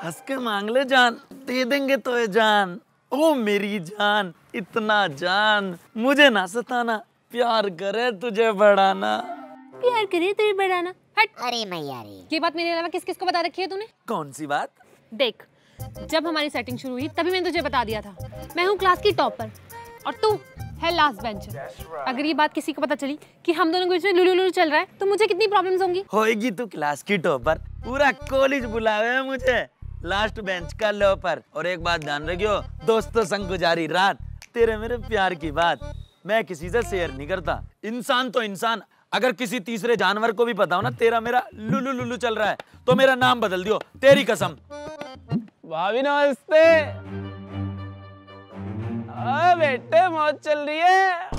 हंस के मांग ले जान, दे देंगे तो ये जान। ओ मेरी जान, इतना जान, मुझे ना सताना, प्यार करे तुझे बढ़ाना। प्यार करे तुझे बढ़ाना, हट। अरे मैया रे, ये बात मेरे अलावा किस किस को बता रखी है तूने? कौन सी बात? देख, जब हमारी सेटिंग शुरू हुई तभी मैंने तुझे बता दिया था, मैं हूँ क्लास की टॉपर और तू है लास्ट बेंचर। अगर ये बात किसी को पता चली कि हम दोनों के बीच में लुलु लुलु चल रहा है तो मुझे कितनी प्रॉब्लम्स होंगी। होएगी तू क्लास की टॉपर, पूरा कॉलेज बुलावे है मुझे लास्ट बेंच का लोपर। और एक बात ध्यान रखियो, दोस्तों संग गुजारी रात, तेरे मेरे प्यार की बात मैं किसी से शेयर नहीं करता। इंसान तो इंसान, अगर किसी तीसरे जानवर को भी पता हो ना तेरा मेरा लुलु लुलु चल रहा है तो मेरा नाम बदल दियो, तेरी कसम। भाभी नमस्ते। बेटे मौज चल रही है।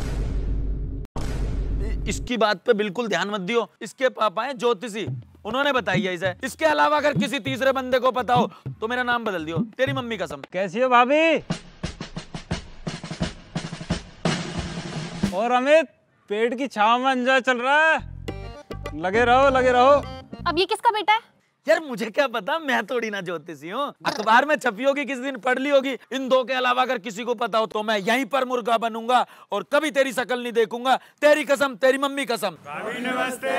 इसकी बात पे बिल्कुल ध्यान मत दियो, इसके पापा हैं ज्योतिषी, उन्होंने बताई है इसे। इसके अलावा अगर किसी तीसरे बंदे को पता हो तो मेरा नाम बदल दियो, तेरी मम्मी कसम। कैसी हो भाभी? और अमित, पेट की छाव में एंजॉय चल रहा है? लगे रहो लगे रहो। अब ये किसका बेटा है? यार मुझे क्या पता, मैं थोड़ी ना ज्योतिषी हूँ, अखबार में छपी होगी, किसी दिन पढ़ ली होगी। इन दो के अलावा अगर किसी को पता हो तो मैं यहीं पर मुर्गा बनूंगा और कभी तेरी शक्ल नहीं देखूंगा, तेरी कसम, तेरी मम्मी कसम। नमस्ते।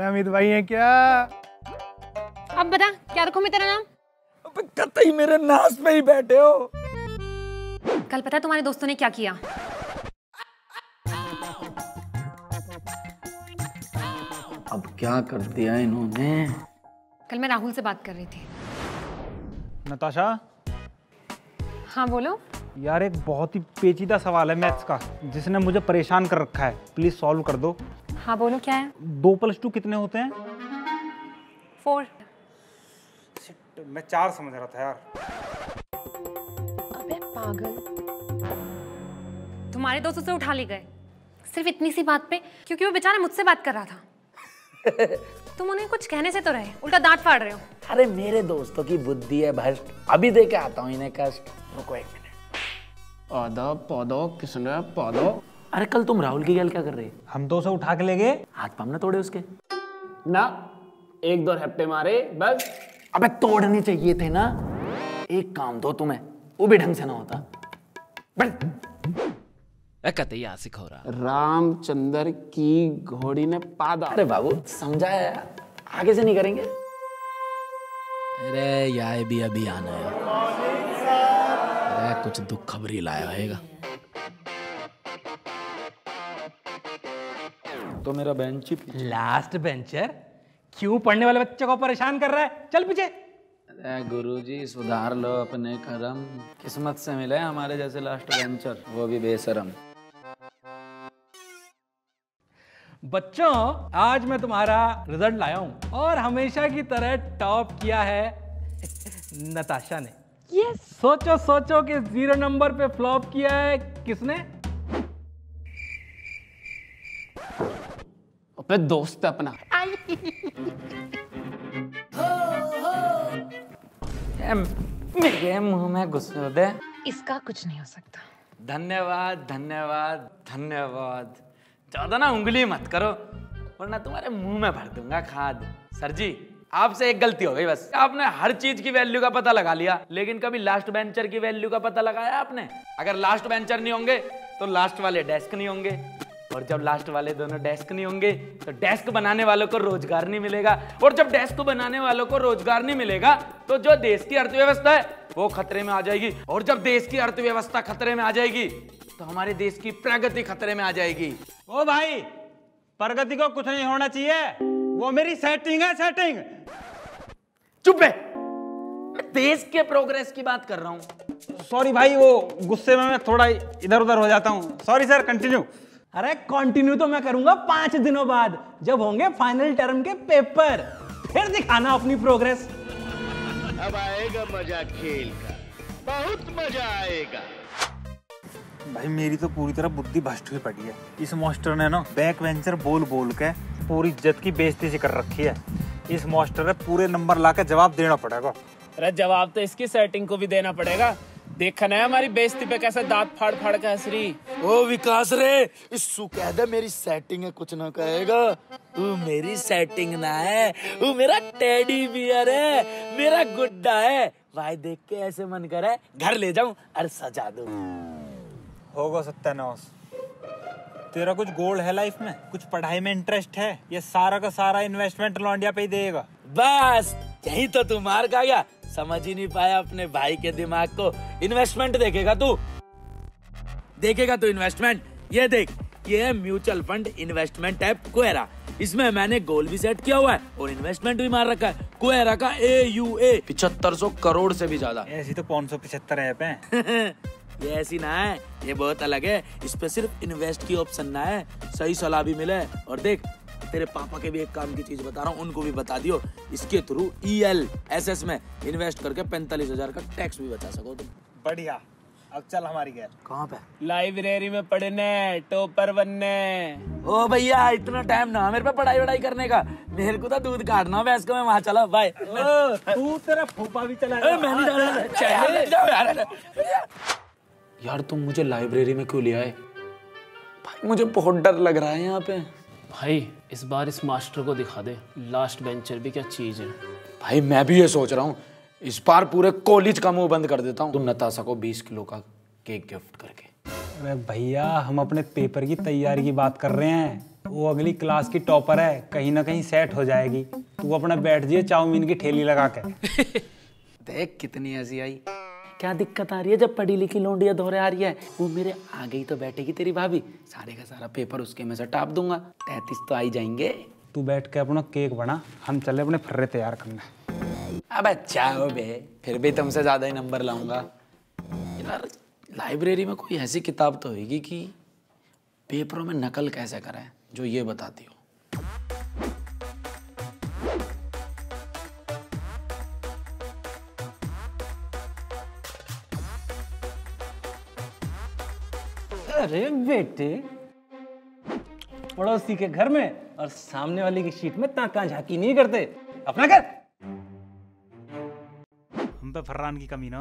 अमित भाई है क्या? अब बता, क्या रखूं मैं तेरा नाम? कतई मेरे नास पे ही बैठे हो। कल पता है तुम्हारे दोस्तों ने क्या किया? अब क्या कर दिया इन्होंने? कल मैं राहुल से बात कर रही थी। नताशा, हाँ बोलो। यार एक बहुत ही पेचीदा सवाल है मैथ्स का, जिसने मुझे परेशान कर रखा है, प्लीज सॉल्व कर दो। हाँ बोलो, क्या है? 2+2 कितने होते हैं? 4। मैं 4 समझ रहा था यार। अबे पागल, तुम्हारे दोस्त उसे उठा ले गए सिर्फ इतनी सी बात पे, क्योंकि वो बेचारा मुझसे बात कर रहा था। तुम उन्हें कुछ कहने से तो रहे, उल्टा डांट फाड़ रहे हो। अरे मेरे दोस्तों की बुद्धि है भ्रष्ट, अभी दे के आता हूँ इन्हें कष्ट। रुको 1 मिनट। पौधो पौधो किसने पौधो? अरे कल तुम राहुल की गैल क्या कर रहे? हम तो उसे उठा के ले गए। हाथ पाँव ना तोड़े उसके? ना, 1-2 हफ्ते मारे बस। अबे तोड़ने चाहिए थे ना। एक काम दो तुम्हें, वो भी ढंग से ना होता। कतई आशिक हो रहा। रामचंद्र की घोड़ी ने पादा। अरे बाबू समझाया, आगे से नहीं करेंगे। अरे यार भी अभी आना है। अरे कुछ दुख खबरी लाया होगा। तो मेरा बेंच ही लास्ट बेंचर क्यों पढ़ने वाले बच्चे को परेशान कर रहा है? चल पीछे। अरे गुरुजी सुधार लो अपने कर्म, किस्मत से मिले हमारे जैसे लास्ट बेंचर, वो भी बेशरम। बच्चों, आज मैं तुम्हारा रिजल्ट लाया हूं और हमेशा की तरह टॉप किया है नताशा ने। यस। सोचो सोचो कि 0 नंबर पे फ्लॉप किया है किसने? अपने दोस्त अपना। मेरे मुंह में गुस्से दे। इसका कुछ नहीं हो सकता। धन्यवाद धन्यवाद धन्यवाद। ज्यादा ना उंगली मत करो वरना तुम्हारे मुंह में भर दूंगा खाद। सर जी आपसे एक गलती हो गई बस, आपने हर चीज की वैल्यू का पता लगा लिया लेकिन कभी लास्ट बेंचर की वैल्यू का पता लगाया आपने? अगर लास्ट बेंचर नहीं होंगे तो लास्ट वाले डेस्क नहीं होंगे, और जब लास्ट वाले दोनों डेस्क नहीं होंगे तो डेस्क बनाने वालों को रोजगार नहीं मिलेगा, और जब डेस्क बनाने वालों को रोजगार नहीं मिलेगा तो जो देश की अर्थव्यवस्था है वो खतरे में आ जाएगी, और जब देश की अर्थव्यवस्था खतरे में आ जाएगी तो हमारे देश की प्रगति खतरे में आ जाएगी। ओ भाई, प्रगति को कुछ नहीं होना चाहिए, वो मेरी सेटिंग है, सेटिंग। चुप है, मैं देश के प्रोग्रेस की बात कर रहा हूँ। सॉरी भाई, वो गुस्से में मैं थोड़ा इधर उधर हो जाता हूँ। Sorry sir, continue. अरे कंटिन्यू तो मैं करूंगा 5 दिनों बाद, जब होंगे फाइनल टर्म के पेपर, फिर दिखाना अपनी प्रोग्रेस। अब आएगा मजा खेल का, बहुत मजा आएगा। भाई मेरी तो पूरी तरह बुद्धि भ्रष्ट हुई पड़ी है। इस मास्टर ने ना बैक वेंचर बोल बोल के पूरी इज्जत की बेइज्जती सी कर रखी है। इस मास्टर ने पूरे नंबर ला के जवाब देना पड़ेगा। अरे जवाब तो इसकी सेटिंग को भी देना पड़ेगा। देखा ना हमारी बेइज्जती पे कैसे दांत फाड़ फाड़ के हंस रही। ओ विकास रे, इसु कह दे मेरी सेटिंग है, कुछ ना कहेगा। तू मेरी सेटिंग ना है, तू मेरा टेडी बियर है, मेरा गुड्डा है। भाई देख के ऐसे मन करे घर ले जाऊं और सजा दूं। होगा सत्यानाश। तेरा कुछ गोल है लाइफ में? कुछ पढ़ाई में इंटरेस्ट है? ये सारा का सारा इन्वेस्टमेंट लौंडिया पे ही देगा? बस यही तो तू मार खा गया, समझ ही नहीं पाया अपने भाई के दिमाग को। इन्वेस्टमेंट देखेगा तू, देखेगा तू इन्वेस्टमेंट। ये देख, ये है म्यूचुअल फंड इन्वेस्टमेंट ऐप कुएरा। इसमें मैंने गोल भी सेट किया हुआ है और इन्वेस्टमेंट भी मार रखा है। कुएरा का AUA 7500 करोड़ से भी ज्यादा। ऐसी तो 575 ऐप हैं। ये ऐसी ना है, ये बहुत अलग है। इस पे सिर्फ इन्वेस्ट की ऑप्शन ना है, सही सलाह भी मिले। और देख, तेरे पापा के भी एक काम की चीज बता रहा हूँ, उनको भी बता दियो। इसके थ्रू ELSS में इन्वेस्ट करके 45,000 का टैक्स भी बचा सको तुम। बढ़िया। अब चल हमारी गैर। कहाँ पे? लाइब्रेरी में पढ़ने, टॉपर बनने। ओ भैया, इतना टाइम ना मेरे पे पढ़ाई वढ़ाई करने का। मेरे को तो दूध काटना भैंस को, मैं वहाँ चला। बाय। तू तेरा फूफा भी चला। यार तुम मुझे लाइब्रेरी में क्यों ले आए? भाई मुझे बहुत डर लग रहा है यहाँ पे। भाई इस बार इस मास्टर को दिखा दे लास्ट बेंचर भी क्या चीज है। भाई मैं भी ये सोच रहा हूँ, इस बार पूरे कॉलेज का मुंह बंद कर देता हूँ। तुम नताशा को 20 किलो का केक गिफ्ट करके। अरे भैया, हम अपने पेपर की तैयारी की बात कर रहे हैं। वो अगली क्लास की टॉपर है, कहीं ना कहीं सेट हो जाएगी। तू अपना बैठ जाइए चाउमीन की ठेली लगा के। देख कितनी हंसी आई। क्या दिक्कत आ रही है जब पढ़ी लिखी लौंडिया दौरे आ रही है? वो मेरे आगे ही तो बैठेगी तेरी भाभी, सारे का सारा पेपर उसके में से टाप दूंगा। 33 तो आ ही जाएंगे। तू बैठ के अपना केक बना, हम चले अपने फर्रे तैयार करने। अब अच्छा हो बे, फिर भी तुमसे ज्यादा ही नंबर लाऊंगा। यार लाइब्रेरी में कोई ऐसी किताब तो होगी कि पेपरों में नकल कैसे करें, जो ये बताती हो। अरे बेटे, पड़ोसी के घर में और सामने वाले की शीट में ताका झाकी नहीं करते। अपना कर। हम पे फरहान की कमी ना।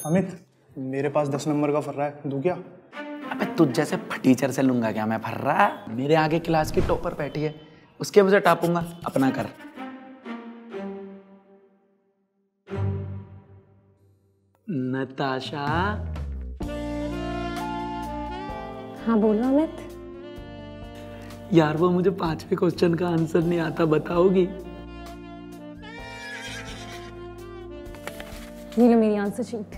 अमित, मेरे पास 10 नंबर का फर्रा है, दूं क्या? अबे तुझ जैसे फटीचर से लूंगा क्या मैं फर्रा? मेरे आगे क्लास की टॉपर बैठी है, उसके मुझे टापूंगा। अपना कर। नताशा। हाँ बोलो अमित। यार वो मुझे 5वें क्वेश्चन का आंसर नहीं आता, बताओगी? ये लो मेरी आंसर शीट।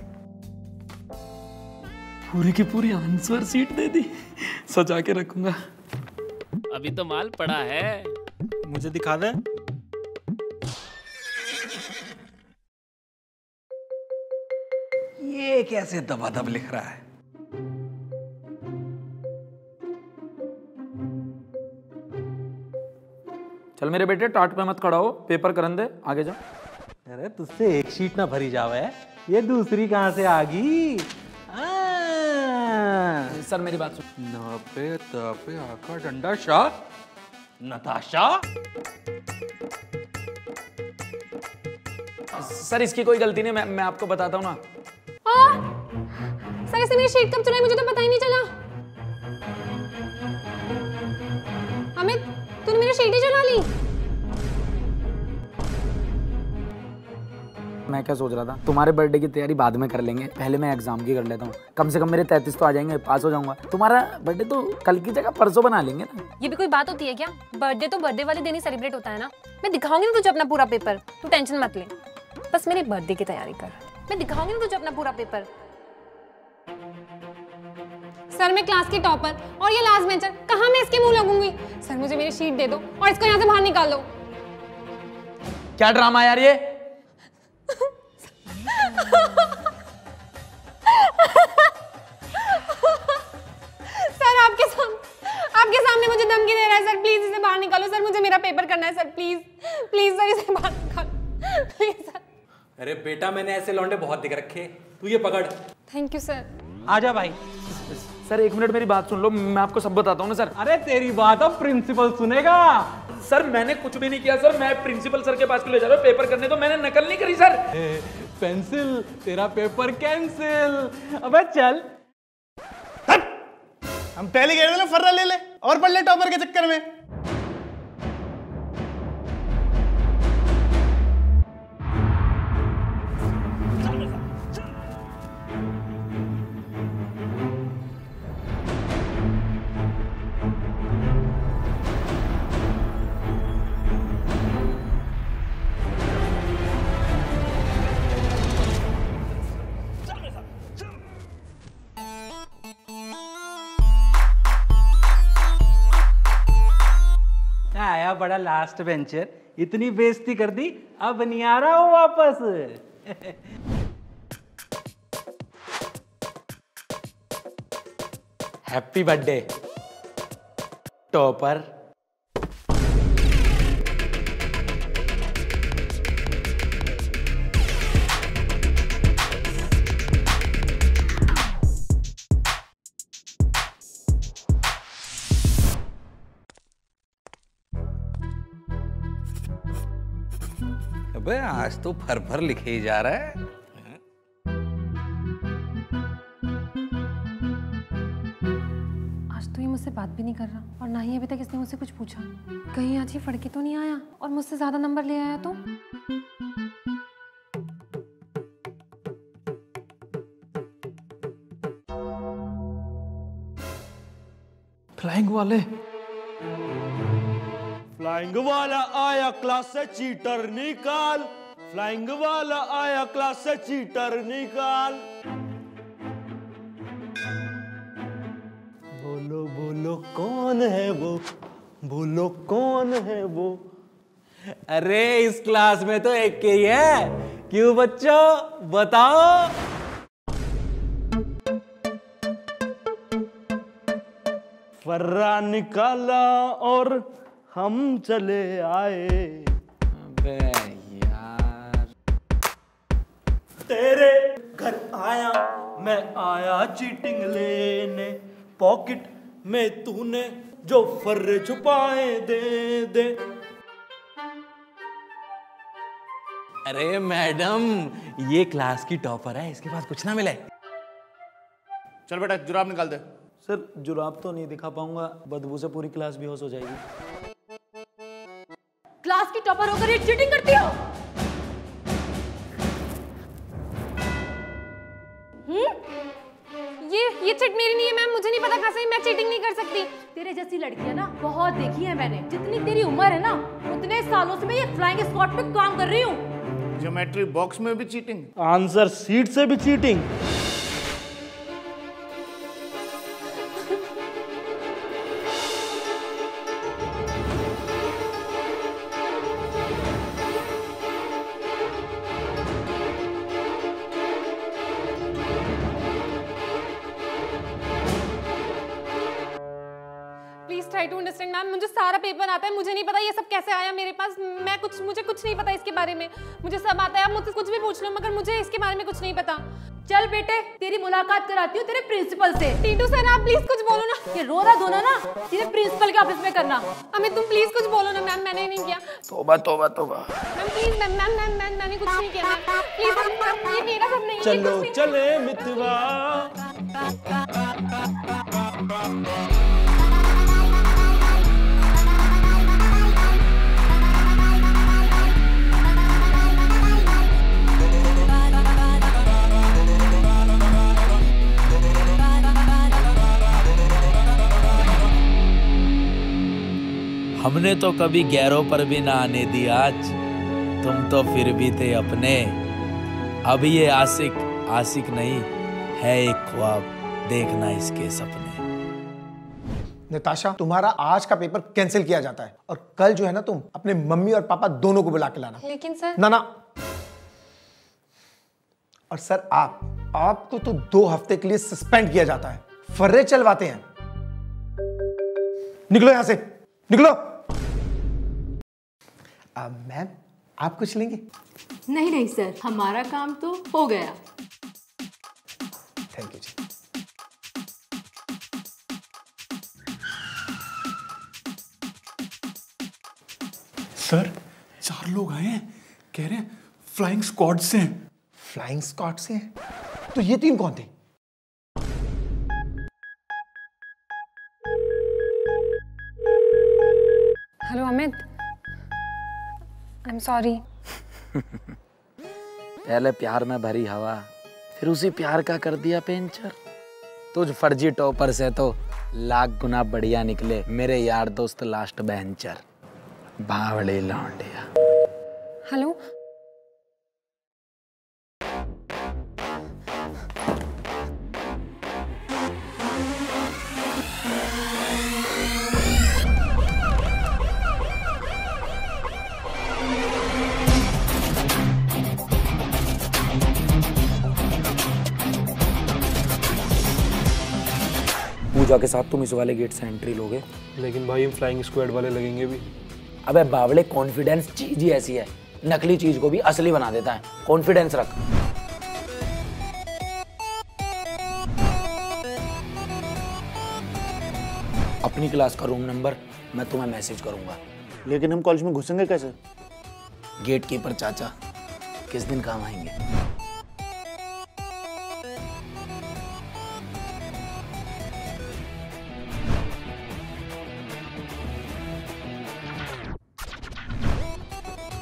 पूरी की पूरी आंसर शीट दे दी, सजा के रखूंगा। अभी तो माल पड़ा है। मुझे दिखा दे। ये कैसे दबादब लिख रहा है? चल मेरे बेटे, टाट पे मत खड़ा हो, पेपर करन दे, आगे जा। अरे तुझसे एक शीट ना भरी जावे, ये दूसरी कहाँ से आ गई? सर मेरी बात सुन। नापे तापे आका डंडा शाह नताशा। सर इसकी कोई गलती नहीं, मैं आपको बताता हूँ ना। सर इसने मेरी शीट कब चुराई, मुझे तो पता ही नहीं चला। अमित, तूने मेरी शीट ही चुरा ली। मैं क्या सोच रहा था, तुम्हारे बर्थडे की तैयारी बाद में कर लेंगे, पहले मैं एग्जाम की कर लेता हूँ। कम से कम मेरे 33 तो आ जाएंगे, पास हो जाऊंगा। तुम्हारा बर्थडे तो कल की जगह परसों बना लेंगे ना। ये भी कोई बात होती है क्या? बर्थडे तो बर्थडे वाले दिन ही सेलिब्रेट होता है ना। मैं दिखाऊंगी ना तुझे अपना पूरा पेपर, तू टेंशन मत ले। बस मेरे बर्थडे की तैयारी कर, मैं दिखाऊंगी ना तुझे अपना पूरा पेपर। सर मैं क्लास की टॉपर और ये लास्ट बेंचर, कहाँ मैं इसके मुंह लगूंगी? सर मुझे मेरी शीट दे दो और इसको यहाँ से बाहर निकाल दो। क्या ड्रामा यार ये? सर आपके सामने मुझे धमकी दे रहा है। सर प्लीज इसे बाहर निकालो। सर मुझे मेरा पेपर करना है। सर प्लीज प्लीज सर इसे बाहर निकालो प्लीज सर। अरे बेटा, मैंने ऐसे लौंडे बहुत दिख रखे, तू ये पकड़। Thank you sir. आजा भाई। सर 1 मिनट मेरी बात सुन लो, मैं आपको सब बताता हूँ ना सर। अरे तेरी बात अब प्रिंसिपल सुनेगा। सर मैंने कुछ भी नहीं किया सर, मैं प्रिंसिपल सर के पास ले जा रहा हूँ पेपर करने, तो मैंने नकल नहीं करी सर। पेंसिल, तेरा पेपर कैंसिल। अबे चल। हम पहले गए थे ना, फर्रा ले ले और पढ़ ले टॉपर के चक्कर में। आया बड़ा लास्ट बेंचर, इतनी बेइज्जती कर दी, अब नहीं आ रहा हूं वापस। Happy birthday topper. अबे आज तो फर फर लिखे ही जा रहा है। आज तो ये मुझसे बात भी नहीं कर रहा और ना ही अभी तक इसने मुझसे कुछ पूछा। कहीं आज ये फड़के तो नहीं आया और मुझसे ज्यादा नंबर ले आया तो? फ्लाइंग वाले। फ्लाइंग वाला आया क्लास से चीटर निकाल, फ्लाइंग वाला आया क्लास से चीटर निकाल। बोलो बोलो कौन है वो, बोलो कौन है वो। अरे इस क्लास में तो एक के ही है, क्यों बच्चों बताओ। फर्रा निकाला और हम चले आए। अबे यार, तेरे घर आया मैं, आया चीटिंग लेने, पॉकेट में तूने जो फर्रे छुपाए दे दे। अरे मैडम, ये क्लास की टॉपर है, इसके पास कुछ ना मिले। चल बेटा जुराब निकाल दे। सर जुराब तो नहीं दिखा पाऊंगा, बदबू से पूरी क्लास बेहोश हो जाएगी। क्लास की टॉपर होकर ये चीटिंग करती हो? ये चिट मेरी नहीं है मैम, मुझे नहीं पता कहाँ से, मैं चीटिंग नहीं कर सकती। तेरे जैसी लड़कियां ना बहुत देखी है मैंने। जितनी तेरी उम्र है ना, उतने सालों से मैं ये फ्लाइंग स्क्वाड पे काम कर रही हूँ। ज्योमेट्री बॉक्स में भी चीटिंग, आंसर सीट से भी cheating. Try to understand ma'am, मुझे सारा पेपर आता है, मुझे नहीं पता ये सब कैसे आया मेरे पास। मुझे कुछ नहीं पता इसके बारे में। मुझे सब आता है, आप मुझसे कुछ भी पूछ लो, मगर मुझे इसके बारे में कुछ नहीं पता। चल बेटे, तेरी मुलाकात कराती हूँ तेरे प्रिंसिपल से। टीटू सर आप प्लीज कुछ बोलो ना। ये रोना धोना ना तेरे प्रिंसिपल के ऑफिस में करना। अमित तुम प्लीज कुछ बोलो ना। मैम मैंने नहीं किया। तौबा तौबा तौबा। मैम प्लीज मैम मैंने कुछ नहीं किया। प्लीज ये मेरा सब नहीं है। चलो चले मितवा। हमने तो कभी गैरों पर भी ना आने दी आज, तुम तो फिर भी थे अपने। अब ये आशिक आशिक नहीं है, एक ख्वाब, देखना इसके सपने। नताशा, तुम्हारा आज का पेपर कैंसिल किया जाता है और कल जो है ना, तुम अपने मम्मी और पापा दोनों को बुला के लाना। लेकिन सर। ना और सर आपको तो 2 हफ्ते के लिए सस्पेंड किया जाता है। फर्रे चलवाते हैं। निकलो यहां से, निकलो। मैम आप कुछ लेंगे? नहीं सर, हमारा काम तो हो गया। थैंक यू जी। लोग आए हैं, कह रहे हैं फ्लाइंग स्क्वाड से हैं। फ्लाइंग स्क्वाड से? तो ये 3 कौन थे? Hello Amit, I am sorry. पहले प्यार में भरी हवा, फिर उसी प्यार का कर दिया पेंचर। तुझ फर्जी टॉपर से तो लाख गुना बढ़िया निकले मेरे यार दोस्त लास्ट बेंचर, बावड़े लौंडिया। हेलो, पूजा के साथ तुम इस वाले गेट से एंट्री लोगे। लेकिन भाई हम फ्लाइंग स्क्वाड वाले लगेंगे भी। अबे बावड़े, कॉन्फिडेंस चीज ही ऐसी है, नकली चीज को भी असली बना देता है। कॉन्फिडेंस रख। अपनी क्लास का रूम नंबर मैं तुम्हें मैसेज करूंगा। लेकिन हम कॉलेज में घुसेंगे कैसे? गेट कीपर चाचा किस दिन काम आएंगे?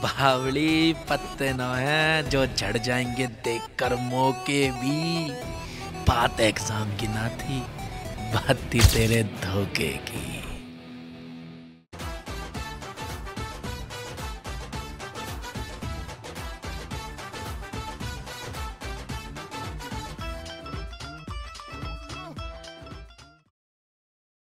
बावड़ी पत्ते न है जो झड़ जाएंगे देखकर मौके भी। बात एग्जाम की ना थी, बात थी तेरे धोखे की।